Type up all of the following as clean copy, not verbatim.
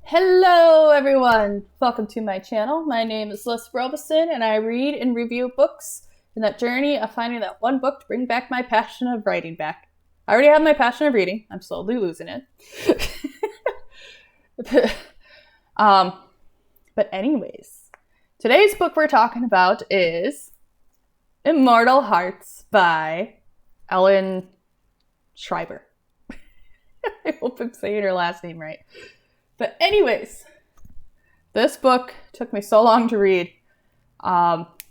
Hello everyone! Welcome to my channel. My name is Liz Robeson and I read and review books in that journey of finding that one book to bring back my passion of writing back. I already have my passion of reading. I'm slowly losing it. But anyways, today's book we're talking about is Immortal Hearts by Ellen Schreiber. I hope I'm saying her last name right. But anyways, this book took me so long to read.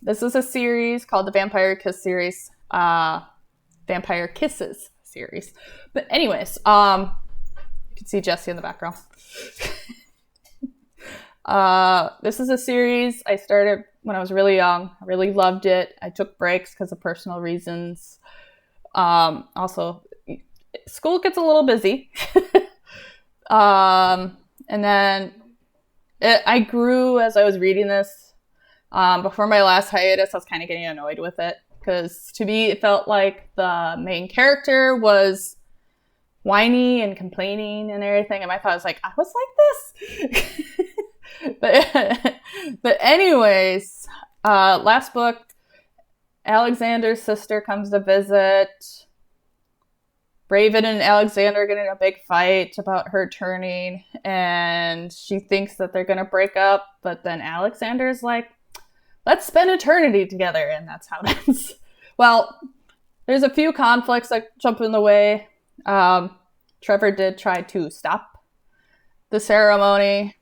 This is a series called the Vampire Kisses series. But anyways, you can see Jesse in the background. This is a series I started when I was really young. I really loved it. I took breaks because of personal reasons. Also, school gets a little busy. And then I grew as I was reading this. Before my last hiatus, I was kind of getting annoyed with it because to me, it felt like the main character was whiny and complaining and everything. And my thought was like, I was like this. but anyways, last book, Alexander's sister comes to visit. Raven and Alexander get in a big fight about her turning, and she thinks that they're going to break up, but then Alexander's like, let's spend eternity together, and that's how it ends. Well, there's a few conflicts that jump in the way. Trevor did try to stop the ceremony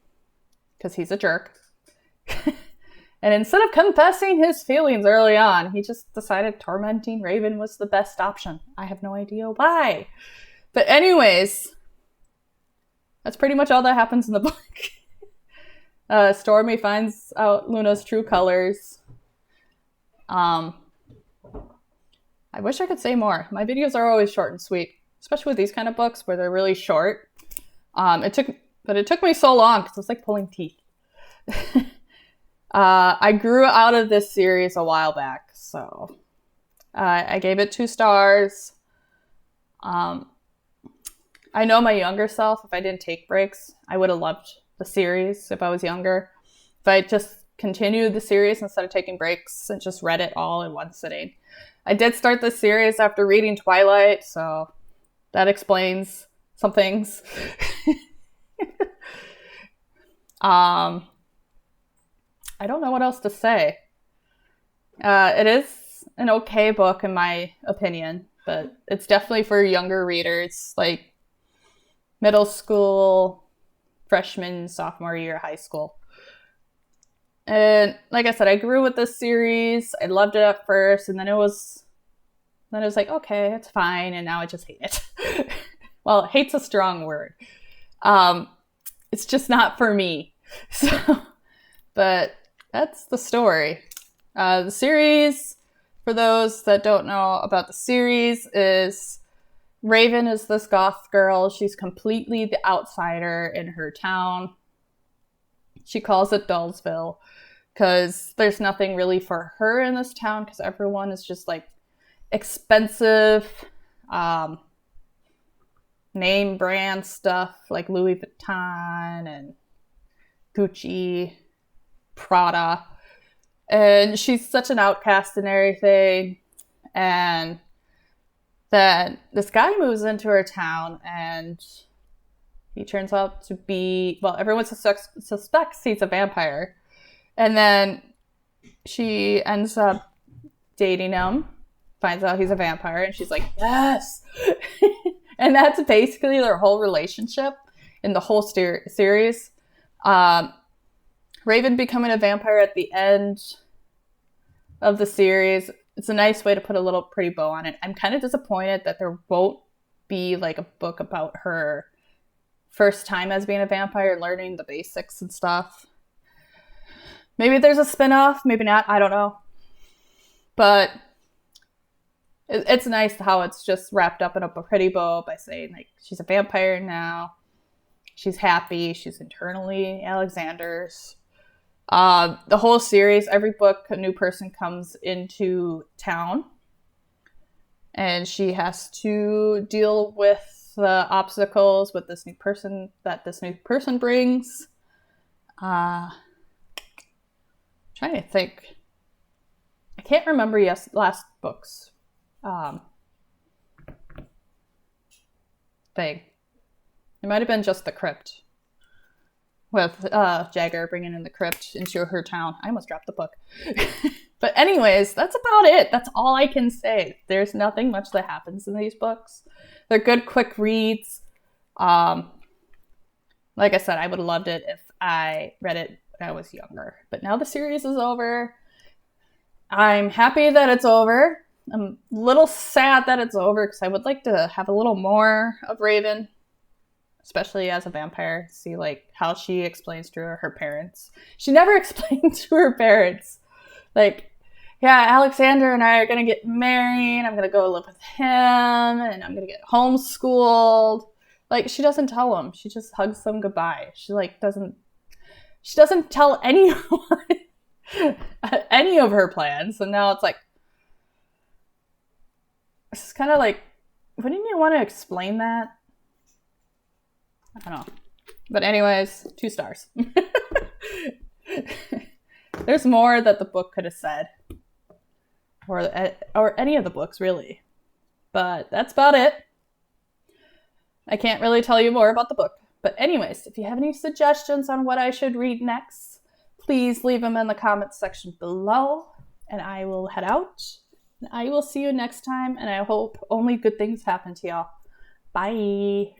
because he's a jerk. And instead of confessing his feelings early on, he just decided tormenting Raven was the best option. I have no idea why. But anyways, that's pretty much all that happens in the book. Stormy finds out Luna's true colors. I wish I could say more. My videos are always short and sweet, especially with these kind of books where they're really short. It took me so long because it was like pulling teeth. I grew out of this series a while back, so I gave it 2 stars. I know my younger self, if I didn't take breaks, I would have loved the series if I was younger. If I just continued the series instead of taking breaks and just read it all in one sitting. I did start the series after reading Twilight, so that explains some things. I don't know what else to say. It is an okay book in my opinion, but it's definitely for younger readers, like middle school, freshman, sophomore year, high school. And like I said, I grew with this series. I loved it at first, and then it was like, okay, it's fine, and now I just hate it. Well, hate's a strong word. It's just not for me. But that's the story. The series, for those that don't know about the series, is Raven is this goth girl. She's completely the outsider in her town. She calls it Dullsville because there's nothing really for her in this town because everyone is just like expensive name brand stuff like Louis Vuitton and Gucci, Prada, and she's such an outcast and everything. And then this guy moves into her town, and he turns out to be, well, everyone suspects he's a vampire. And then she ends up dating him, finds out he's a vampire, and she's like, yes. And that's basically their whole relationship in the whole series. Raven becoming a vampire at the end of the series, it's a nice way to put a little pretty bow on it. I'm kind of disappointed that there won't be like a book about her first time as being a vampire and learning the basics and stuff. Maybe there's a spin-off, maybe not, I don't know. But it's nice how it's just wrapped up in a pretty bow by saying like she's a vampire now. She's happy. She's internally Alexander's. The whole series, every book, a new person comes into town. And she has to deal with the obstacles with this new person brings. Trying to think. I can't remember last book's thing. It might have been just the crypt. With Jagger bringing in the crypt into her town. I almost dropped the book. But anyways, that's about it. That's all I can say. There's nothing much that happens in these books. They're good, quick reads. Like I said, I would have loved it if I read it when I was younger. But now the series is over. I'm happy that it's over. I'm a little sad that it's over because I would like to have a little more of Raven, especially as a vampire. See like how she explains to her parents. She never explained to her parents. Like, yeah, Alexander and I are going to get married. I'm going to go live with him and I'm going to get homeschooled. Like, she doesn't tell them. She just hugs them goodbye. She doesn't tell anyone any of her plans. And now it's like, it's just kind of like, wouldn't you want to explain that? I don't know. But anyways, 2 stars. There's more that the book could have said. Or any of the books, really. But that's about it. I can't really tell you more about the book. But anyways, if you have any suggestions on what I should read next, please leave them in the comments section below. And I will head out. And I will see you next time. And I hope only good things happen to y'all. Bye.